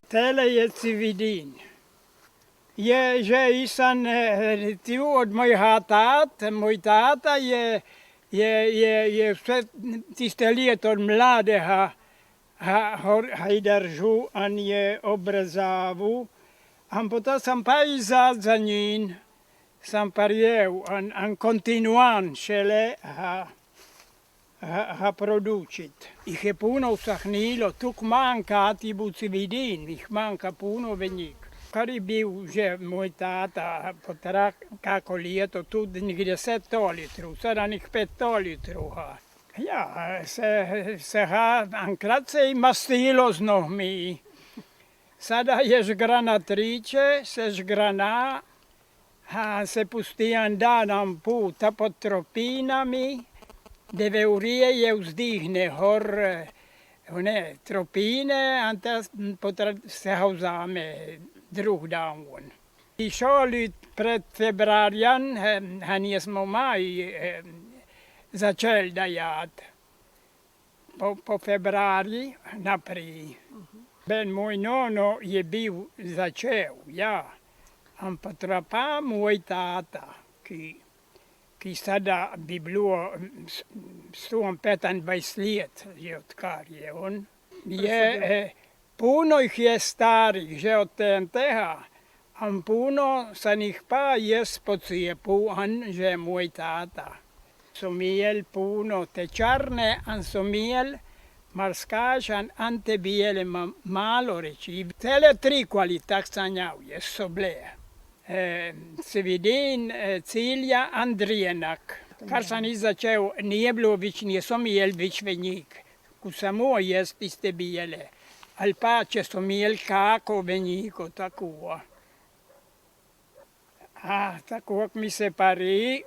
Tele je cividin. Je že isan tiu od moj tata je sve tiste lijeto od mlade držu, an je obrazavu, an potom sam pa izad za njin, sam parjeu, an kontinuan šele producit. Ih je puno usahnilo, tuk manka tibu cividin, ih manka puno venik. Kad je bil že moj tata, potara kako lijeto, tu negdje 100 litrov, sada nih 500 litrov. Ja, se ankrat se i mastilo z nohmi. Sada je žgranatrice, se žgrana, se pusti danom puta pod tropinami, deve urije je vzdihne hor one tropine, anta potra se vzame drug dan. Išoli pred februarjan, nismo maj začeli dajati. Po februarji naprej. Ben moj nono je bil začel, ja. Ampak pa moj tata, ki sada bi bilo 125 let, že odkar je on. Puno ih je starih, že od tega, a puno sa njih pa je spocijepil, že moj tata. So imeli puno tečarne, an so imeli marskažan, ante bijele malo reči. Cele 3 kvalitak sanjavje so bile. Cividin, Cilja, Andrijenak. Kar sam i začel, nije bilo več, niso imeli več venik. Ko samo jest tiste bijele. Ali pa če so imeli kako veniko, tako. Tako mi se pari,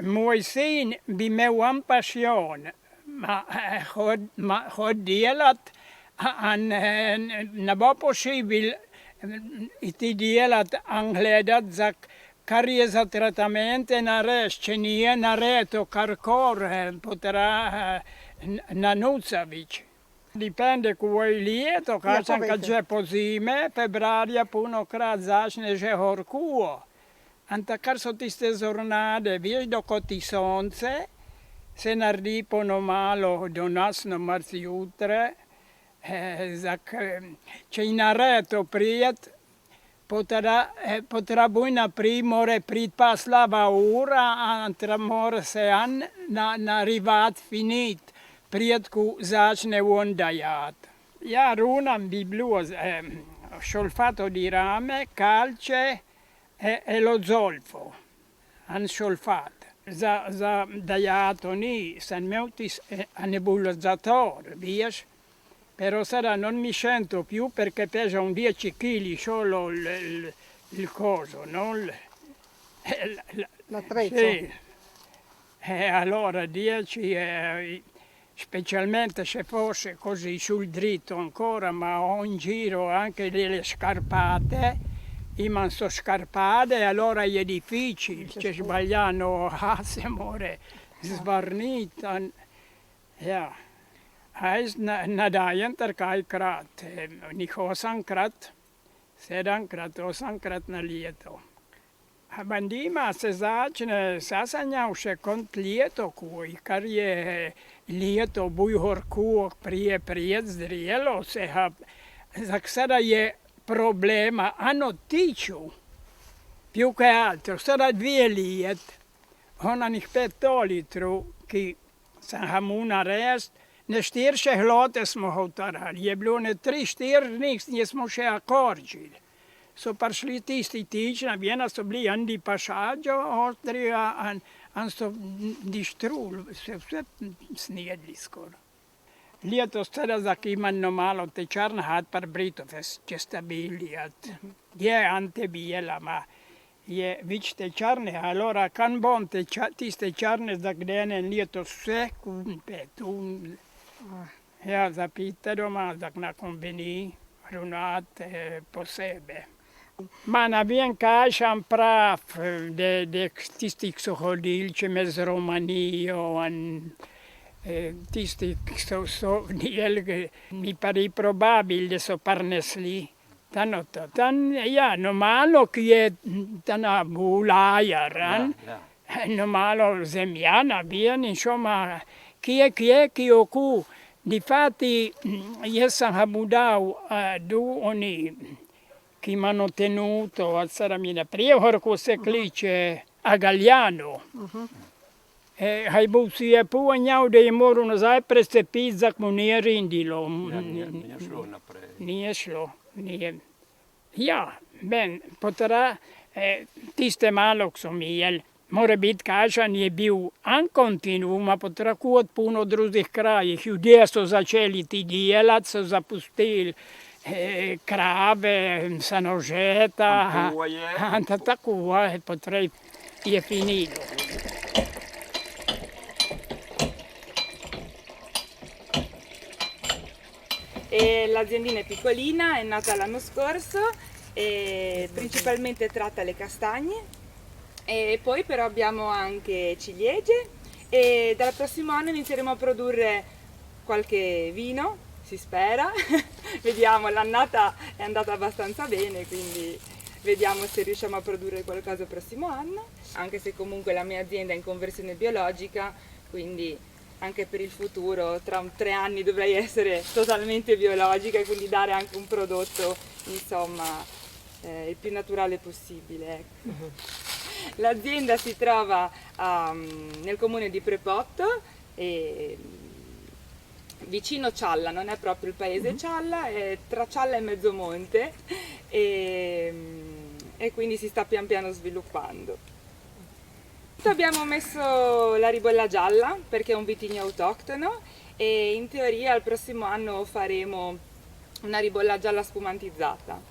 moj sin bi imel en pasjon, hod delat, ne bo pošibil iti delat, gledat, kar je za tratamente narediti, če nije naredil karkor, potra nanucavić. Dipende koje lijeto, kad že po zime, februarja punokrat začne že horkuo. Kar so tiste zornade, viš, doko ti sonce, se naredi pono malo do nas na marc jutre, če i nareto prijet, potrebuj naprej, more prit pa slaba ura, mora se narivat finit, prijet ko začne on dajat. Ja, runam bi bilo sciolfato di rame, calce e lo zolfo, an sciolfat. Za dajato ni, san meutis a nebulizzatore, vies? Però sada non mi sento più perché pesa un 10 kg solo il coso, no? L'attrezzo? Sì. Allora 10, specialmente se fosse così sul dritto ancora, ma ho in giro anche delle scarpate, ma sono scarpate, allora è difficile, ci sbagliano, se muore svarnita. Ja. Hij nadajen terkaj krat, njih 8 krat, 7 krat, 8 krat na leto. Bandima se začne sasanjavše kont leto, kar je leto buj horku prije zrelo, sada je problema, hanno tiču, più che altro, sada 2 lijet, ona njih 500 litrov, ki sam hamuna rest, ne 4 hlote smo hotarali, je bilo ne 3-4, nismo še akordžili. So prišli tisti tična, viena so bili andi pašađo, ostrija, an so dištrul, vse snedli skoro. Letos sada zakimano malo tečarna had par britov, če sta bili, je ante bijela, ma je več tečarne, allora kan bom tiste tečarne zakdene letos vse kumpet. Ja, zapite doma, na konveni, runat po sebe. Ma ne vem, kaj šam prav, da tistih so hodili, če me z Romanijo, Tisti so niel che mi pare probabile so parnes lì. Tan ja normalo che tana bulaya ran. Normalo zemiana bien insomma chi è che oku. Difatti io sono abudau du oni che mi hanno tenuto a Saramina. Prima cosa clice a Gagliano. Hai busi e pu agnau de moro no sai preste pizza con rindilo. Nieslo. Ja, ben potrà tiste malok som el. More bit kasha nie biu an continuum, ma potrà kuot puno druzih krajih. Judea so začeli ti dielat, so zapustil krave, sanožeta, tako potrei je finito. L'aziendina è piccolina, è nata l'anno scorso e principalmente tratta le castagne e poi però abbiamo anche ciliegie e dal prossimo anno inizieremo a produrre qualche vino, si spera, vediamo, l'annata è andata abbastanza bene, quindi vediamo se riusciamo a produrre qualcosa il prossimo anno, anche se comunque la mia azienda è in conversione biologica, quindi anche per il futuro, tra 3 anni dovrei essere totalmente biologica e quindi dare anche un prodotto, insomma, il più naturale possibile. Ecco. L'azienda si trova nel comune di Prepotto, vicino Cialla, non è proprio il paese Cialla, è tra Cialla e Mezzomonte e quindi si sta pian piano sviluppando. Abbiamo messo la ribolla gialla perché è un vitigno autoctono e in teoria al prossimo anno faremo una ribolla gialla spumantizzata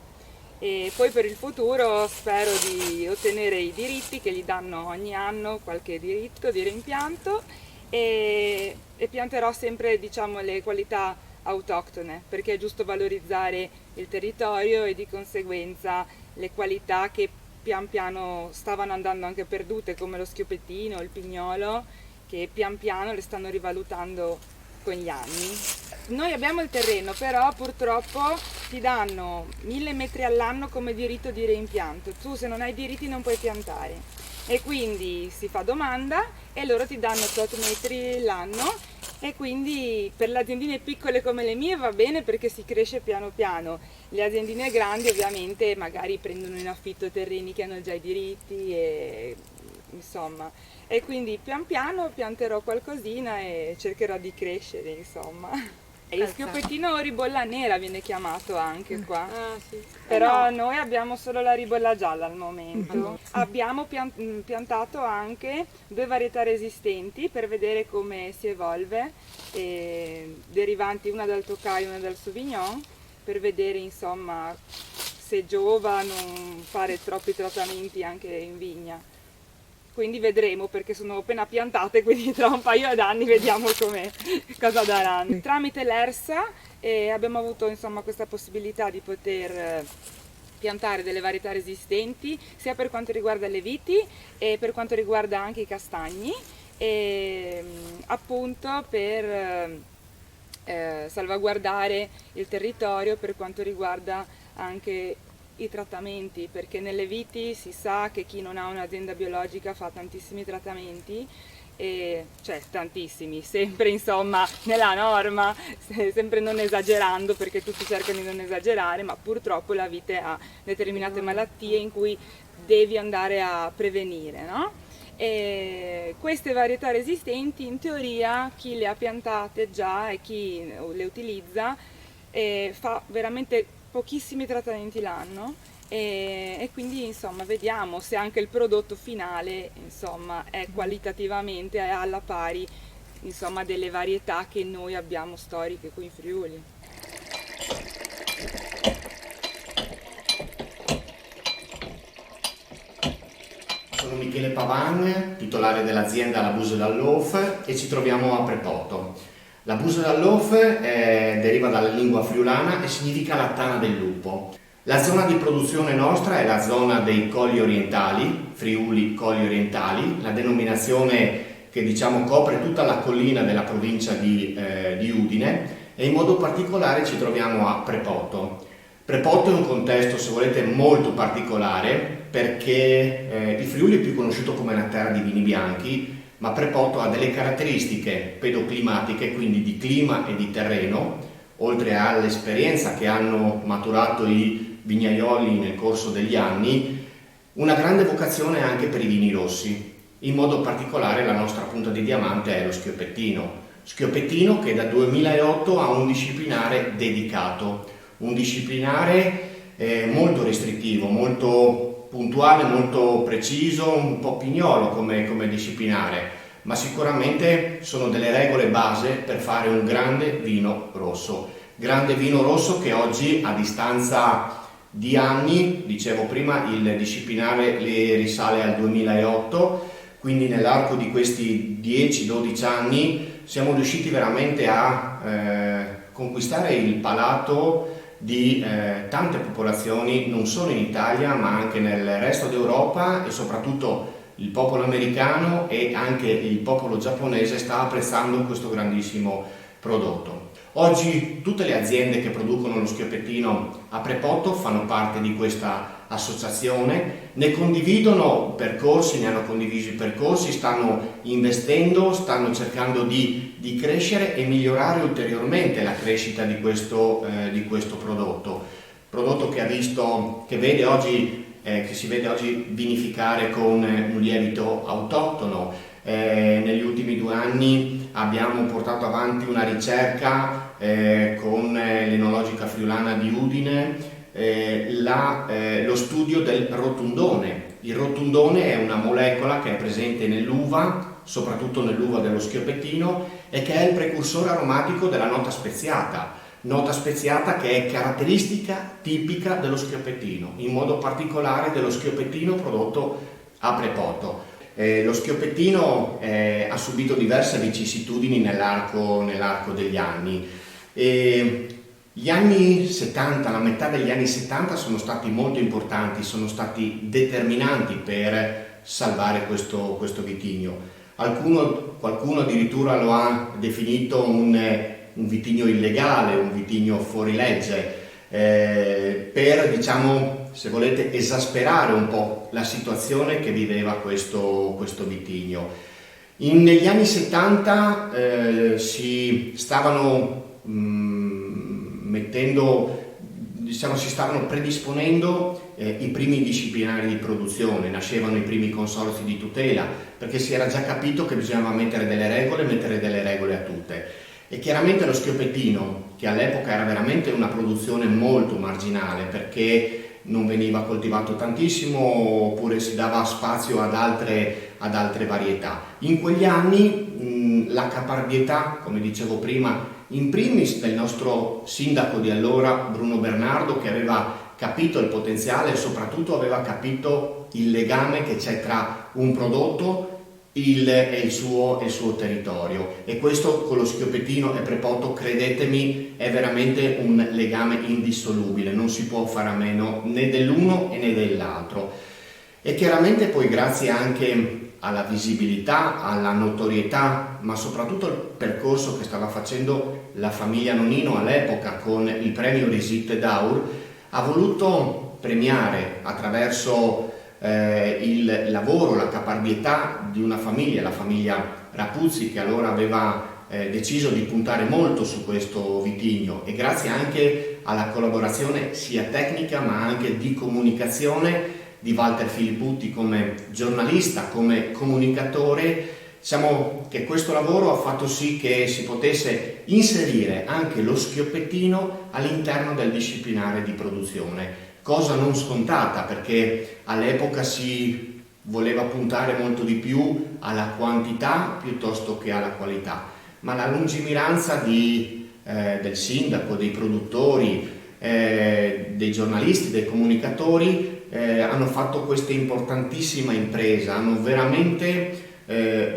e poi per il futuro spero di ottenere i diritti che gli danno ogni anno, qualche diritto di reimpianto e pianterò sempre, diciamo, le qualità autoctone perché è giusto valorizzare il territorio e di conseguenza le qualità che pian piano stavano andando anche perdute come lo schioppettino, il pignolo, che pian piano le stanno rivalutando con gli anni. Noi abbiamo il terreno, però purtroppo ti danno 1000 metri all'anno come diritto di reimpianto. Tu se non hai diritti non puoi piantare. E quindi si fa domanda e loro ti danno 8 metri l'anno e quindi per le aziendine piccole come le mie va bene perché si cresce piano piano. Le aziendine grandi ovviamente magari prendono in affitto terreni che hanno già i diritti e insomma. E quindi pian piano pianterò qualcosina e cercherò di crescere, insomma. E il schioppettino o ribolla nera viene chiamato anche qua. Sì. Però noi abbiamo solo la ribolla gialla al momento. Abbiamo piantato anche 2 varietà resistenti per vedere come si evolve, derivanti una dal Tokai e una dal Sauvignon, per vedere insomma se giova non fare troppi trattamenti anche in vigna. Quindi vedremo perché sono appena piantate, quindi tra un paio d'anni vediamo cosa daranno. Tramite l'ERSA abbiamo avuto insomma questa possibilità di poter piantare delle varietà resistenti sia per quanto riguarda le viti e per quanto riguarda anche i castagni e appunto per salvaguardare il territorio per quanto riguarda anche i trattamenti, perché nelle viti si sa che chi non ha un'azienda biologica fa tantissimi trattamenti, cioè tantissimi, sempre insomma nella norma, sempre non esagerando perché tutti cercano di non esagerare, ma purtroppo la vite ha determinate malattie in cui devi andare a prevenire, no? E queste varietà resistenti in teoria chi le ha piantate già e chi le utilizza fa veramente pochissimi trattamenti l'anno e quindi insomma vediamo se anche il prodotto finale insomma è qualitativamente alla pari insomma delle varietà che noi abbiamo storiche qui in Friuli. Sono Michele Pavan, titolare dell'azienda La Buse d'Allof e ci troviamo a Prepotto. La Buse d'Allof deriva dalla lingua friulana e significa la tana del lupo. La zona di produzione nostra è la zona dei Colli Orientali, Friuli Colli Orientali. La denominazione che che diciamo copre tutta la collina della provincia di Udine, e in modo particolare ci troviamo a Prepoto. Prepoto è un contesto, se volete, molto particolare, perché il Friuli è più conosciuto come una terra di vini bianchi, ma Prepoto ha delle caratteristiche pedoclimatiche, quindi di clima e di terreno, oltre all'esperienza che hanno maturato i vignaioli nel corso degli anni, una grande vocazione anche per i vini rossi. In modo particolare la nostra punta di diamante è lo Schioppettino che da 2008 ha un disciplinare dedicato, un disciplinare molto restrittivo, molto puntuale, molto preciso, un po' pignolo come disciplinare, ma sicuramente sono delle regole base per fare un grande vino rosso che oggi, a distanza di anni, dicevo prima, il disciplinare le risale al 2008, quindi nell'arco di questi 10-12 anni siamo riusciti veramente a conquistare il palato di tante popolazioni, non solo in Italia ma anche nel resto d'Europa, e soprattutto il popolo americano e anche il popolo giapponese sta apprezzando questo grandissimo prodotto. Oggi tutte le aziende che producono lo Schioppettino a Prepoto fanno parte di questa associazione, ne condividono percorsi, ne hanno condivisi percorsi, stanno investendo, stanno cercando di crescere e migliorare ulteriormente la crescita di questo prodotto che si vede oggi vinificare con un lievito autoctono. Negli ultimi 2 anni abbiamo portato avanti una ricerca con l'Enologica Friulana di Udine, lo studio del rotundone. Il rotundone è una molecola che è presente nell'uva, soprattutto nell'uva dello Schioppettino, e che è il precursore aromatico della nota speziata che è caratteristica tipica dello Schioppettino, in modo particolare dello Schioppettino prodotto a Prepoto. Lo Schioppettino ha subito diverse vicissitudini nell'arco degli anni. Gli anni 70, la metà degli anni 70 sono stati molto importanti, sono stati determinanti per salvare questo vitigno. Qualcuno addirittura lo ha definito un vitigno illegale, un vitigno fuori legge, per, diciamo, se volete, esasperare un po' la situazione che viveva questo vitigno. Negli anni 70 si stavano si stavano predisponendo i primi disciplinari di produzione, nascevano i primi consorzi di tutela, perché si era già capito che bisognava mettere delle regole a tutte. E chiaramente lo Schioppettino, che all'epoca era veramente una produzione molto marginale, perché non veniva coltivato tantissimo oppure si dava spazio ad altre varietà. In quegli anni la caparbietà, come dicevo prima, in primis del nostro sindaco di allora, Bruno Bernardo, che aveva capito il potenziale e soprattutto aveva capito il legame che c'è tra un prodotto e il suo territorio, e questo con lo Schioppettino e Prepoto, credetemi, è veramente un legame indissolubile, non si può fare a meno né dell'uno né dell'altro. E chiaramente poi, grazie anche alla visibilità, alla notorietà, ma soprattutto al percorso che stava facendo la famiglia Nonino all'epoca con il premio Risite d'Aur, ha voluto premiare attraverso il lavoro, la caparbietà di una famiglia, la famiglia Rapuzzi, che allora aveva deciso di puntare molto su questo vitigno, e grazie anche alla collaborazione sia tecnica ma anche di comunicazione di Walter Filipputti come giornalista, come comunicatore, diciamo che questo lavoro ha fatto sì che si potesse inserire anche lo Schioppettino all'interno del disciplinare di produzione, cosa non scontata, perché all'epoca si voleva puntare molto di più alla quantità piuttosto che alla qualità, ma la lungimiranza del sindaco, dei produttori, dei giornalisti, dei comunicatori hanno fatto questa importantissima impresa, hanno veramente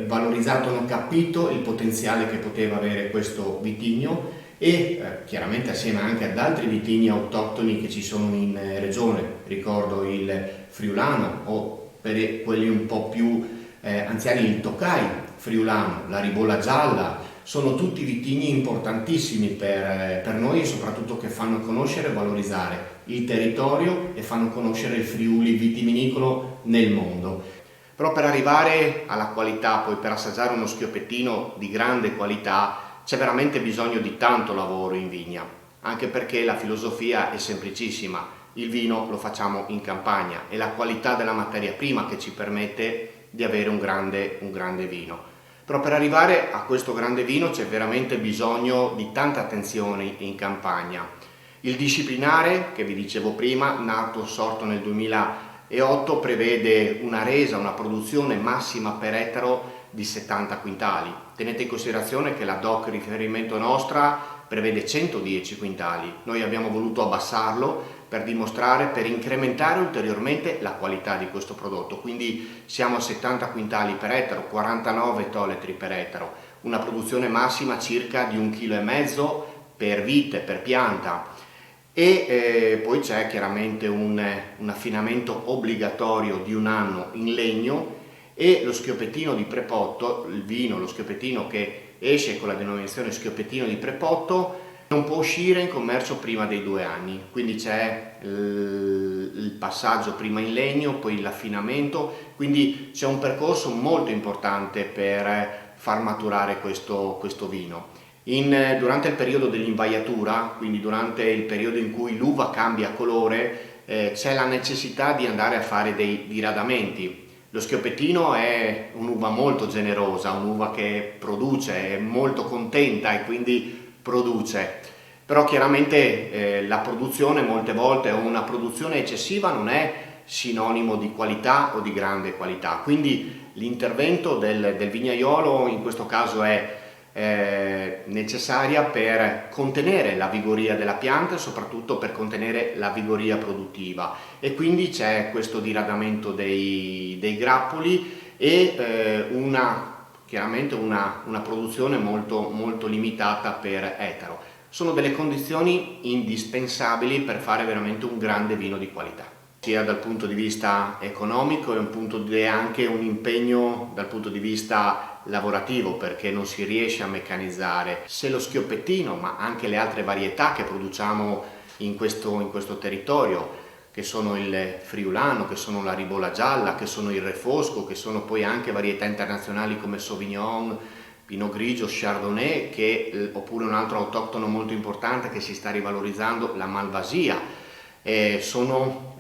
valorizzato, hanno capito il potenziale che poteva avere questo vitigno, e chiaramente assieme anche ad altri vitigni autoctoni che ci sono in regione, ricordo il friulano, o per quelli un po' più anziani il Tokai friulano, la ribolla gialla, sono tutti vitigni importantissimi per noi e soprattutto che fanno conoscere e valorizzare il territorio e fanno conoscere il Friuli vitivinicolo nel mondo. Però per arrivare alla qualità, poi per assaggiare uno schioppettino di grande qualità, c'è veramente bisogno di tanto lavoro in vigna, anche perché la filosofia è semplicissima: il vino lo facciamo in campagna, è la qualità della materia prima che ci permette di avere un grande vino. Però per arrivare a questo grande vino c'è veramente bisogno di tanta attenzione in campagna. Il disciplinare, che vi dicevo prima, nato sorto nel 2008, prevede una resa, una produzione massima per ettaro di 70 quintali. Tenete in considerazione che la DOC riferimento nostra prevede 110 quintali. Noi abbiamo voluto abbassarlo per dimostrare, per incrementare ulteriormente la qualità di questo prodotto. Quindi siamo a 70 quintali per ettaro, 49 toletri per ettaro, una produzione massima circa di 1,5 kg per vite, per pianta. E poi c'è chiaramente un affinamento obbligatorio di 1 anno in legno, e lo schioppettino di Prepotto, il vino, lo schioppettino che esce con la denominazione schioppettino di Prepotto, non può uscire in commercio prima dei 2 anni, quindi c'è il passaggio prima in legno, poi l'affinamento, quindi c'è un percorso molto importante per far maturare questo vino. Durante il periodo dell'invaiatura, quindi durante il periodo in cui l'uva cambia colore, c'è la necessità di andare a fare dei diradamenti. Lo schioppettino è un'uva molto generosa, un'uva che produce, è molto contenta e quindi produce, però chiaramente la produzione molte volte, o una produzione eccessiva, non è sinonimo di qualità o di grande qualità, quindi l'intervento del vignaiolo in questo caso è necessaria per contenere la vigoria della pianta e soprattutto per contenere la vigoria produttiva, e quindi c'è questo diradamento dei grappoli e chiaramente una produzione molto limitata per ettaro. Sono delle condizioni indispensabili per fare veramente un grande vino di qualità, sia dal punto di vista economico e anche un impegno dal punto di vista lavorativo, perché non si riesce a meccanizzare. Se lo schioppettino, ma anche le altre varietà che produciamo in questo territorio, che sono il friulano, che sono la ribolla gialla, che sono il refosco, che sono poi anche varietà internazionali come Sauvignon, Pinot Grigio, Chardonnay, oppure un altro autoctono molto importante che si sta rivalorizzando, la Malvasia. Sono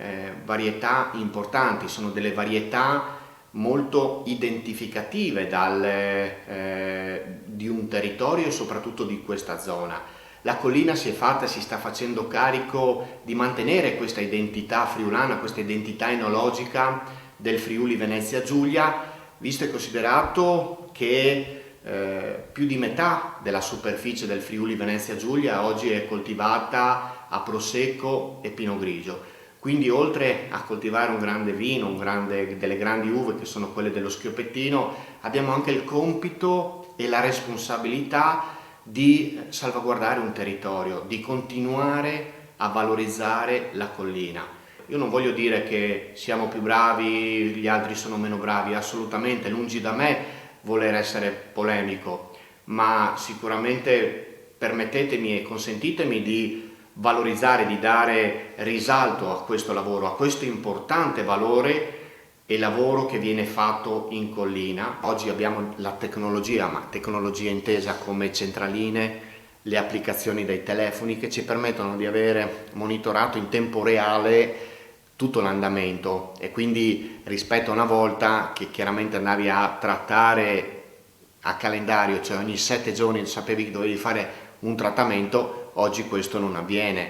varietà importanti, sono delle varietà molto identificative di un territorio e soprattutto di questa zona. La collina si sta facendo carico di mantenere questa identità friulana, questa identità enologica del Friuli Venezia Giulia, visto e considerato che più di metà della superficie del Friuli Venezia Giulia oggi è coltivata a Prosecco e Pinot Grigio. Quindi oltre a coltivare un grande vino, delle grandi uve che sono quelle dello schioppettino, abbiamo anche il compito e la responsabilità di salvaguardare un territorio, di continuare a valorizzare la collina. Io non voglio dire che siamo più bravi, gli altri sono meno bravi, assolutamente, lungi da me voler essere polemico, ma sicuramente permettetemi e consentitemi di valorizzare, di dare risalto a questo lavoro, a questo importante valore e lavoro che viene fatto in collina. Oggi abbiamo la tecnologia, ma tecnologia intesa come centraline, le applicazioni dei telefoni che ci permettono di avere monitorato in tempo reale tutto l'andamento, e quindi rispetto a una volta che chiaramente andavi a trattare a calendario, cioè ogni 7 giorni sapevi che dovevi fare un trattamento, oggi questo non avviene.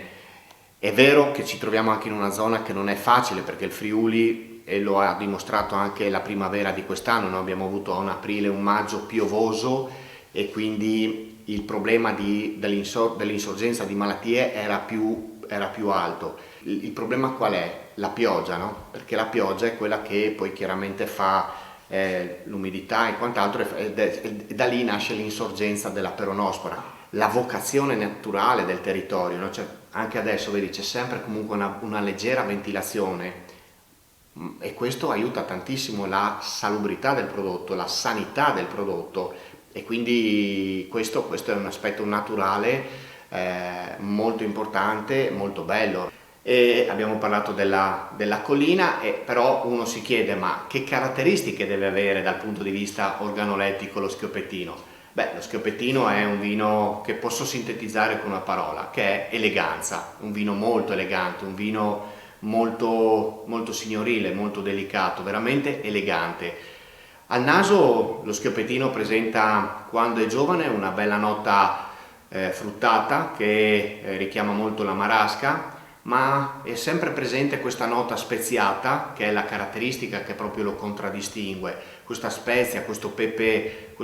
È vero che ci troviamo anche in una zona che non è facile, perché il Friuli, e lo ha dimostrato anche la primavera di quest'anno, noi abbiamo avuto un aprile, un maggio piovoso, e quindi il problema dell'insorgenza di malattie era più alto. Il problema qual è? La pioggia, no? Perché la pioggia è quella che poi chiaramente fa l'umidità e quant'altro, e da lì nasce l'insorgenza della peronospora, la vocazione naturale del territorio, no? Cioè, anche adesso vedi, c'è sempre comunque una leggera ventilazione, e questo aiuta tantissimo la salubrità del prodotto, la sanità del prodotto, e quindi questo è un aspetto naturale molto importante, molto bello. E abbiamo parlato della collina, però uno si chiede: ma che caratteristiche deve avere dal punto di vista organolettico lo Schioppettino? Beh, lo Schioppettino è un vino che posso sintetizzare con una parola, che è eleganza, un vino molto elegante, un vino molto, molto signorile, molto delicato, veramente elegante. Al naso lo Schioppettino presenta, quando è giovane, una bella nota fruttata che richiama molto la marasca, ma è sempre presente questa nota speziata, che è la caratteristica che proprio lo contraddistingue, questa spezia, questo pepe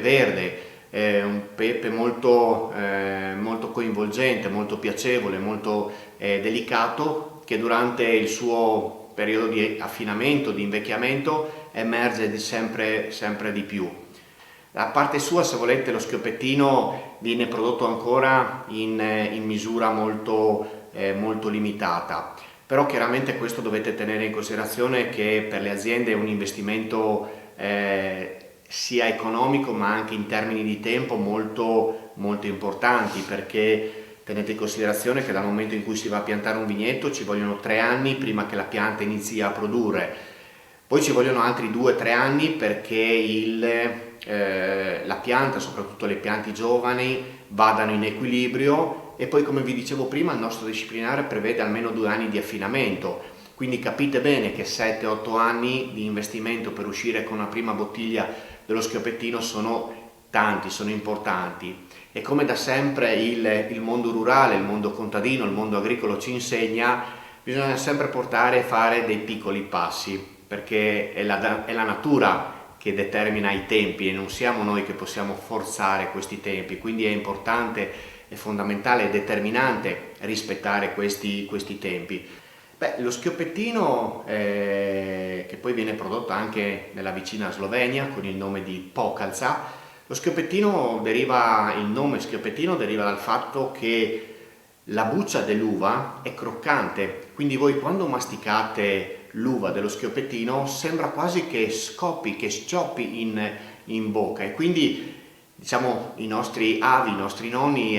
verde, un pepe molto, molto coinvolgente, molto piacevole, molto delicato, che durante il suo periodo di affinamento, di invecchiamento, emerge sempre di più. Da parte sua, se volete, lo Schioppettino viene prodotto ancora in misura molto limitata, però chiaramente questo dovete tenere in considerazione che per le aziende è un investimento sia economico ma anche in termini di tempo molto, molto importanti, perché tenete in considerazione che dal momento in cui si va a piantare un vigneto ci vogliono 3 anni prima che la pianta inizi a produrre, poi ci vogliono altri 2-3 anni perché la pianta, soprattutto le piante giovani, vadano in equilibrio, e poi, come vi dicevo prima, il nostro disciplinare prevede almeno 2 anni di affinamento, quindi capite bene che 7-8 anni di investimento per uscire con una prima bottiglia dello Schioppettino sono tanti, sono importanti. E come da sempre il mondo rurale, il mondo contadino, il mondo agricolo ci insegna, bisogna sempre portare e fare dei piccoli passi, perché è la natura che determina i tempi e non siamo noi che possiamo forzare questi tempi, quindi è importante, è fondamentale, è determinante rispettare questi tempi. Beh, lo Schioppettino, che poi viene prodotto anche nella vicina Slovenia con il nome di Pokalza, il nome Schioppettino deriva dal fatto che la buccia dell'uva è croccante, quindi voi quando masticate l'uva dello Schioppettino sembra quasi che scoppi, che scioppi in bocca, e quindi diciamo i nostri avi, i nostri nonni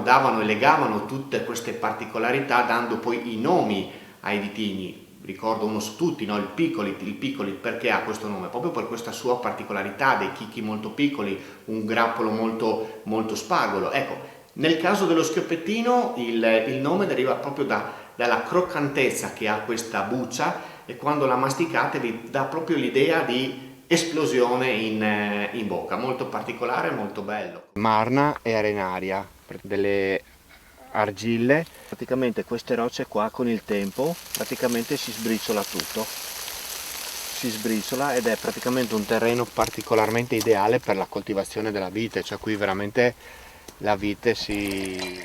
davano e legavano tutte queste particolarità dando poi i nomi ai vitigni. Ricordo uno su tutti, no? Il Piccoli, perché ha questo nome? Proprio per questa sua particolarità, dei chicchi molto piccoli, un grappolo molto, molto spagolo. Ecco, nel caso dello Schioppettino il nome deriva proprio dalla croccantezza che ha questa buccia, e quando la masticate vi dà proprio l'idea di esplosione in bocca, molto particolare, molto bello. Marna e arenaria, delle argille, praticamente queste rocce qua con il tempo praticamente si sbriciola tutto, ed è praticamente un terreno particolarmente ideale per la coltivazione della vite, cioè qui veramente la vite si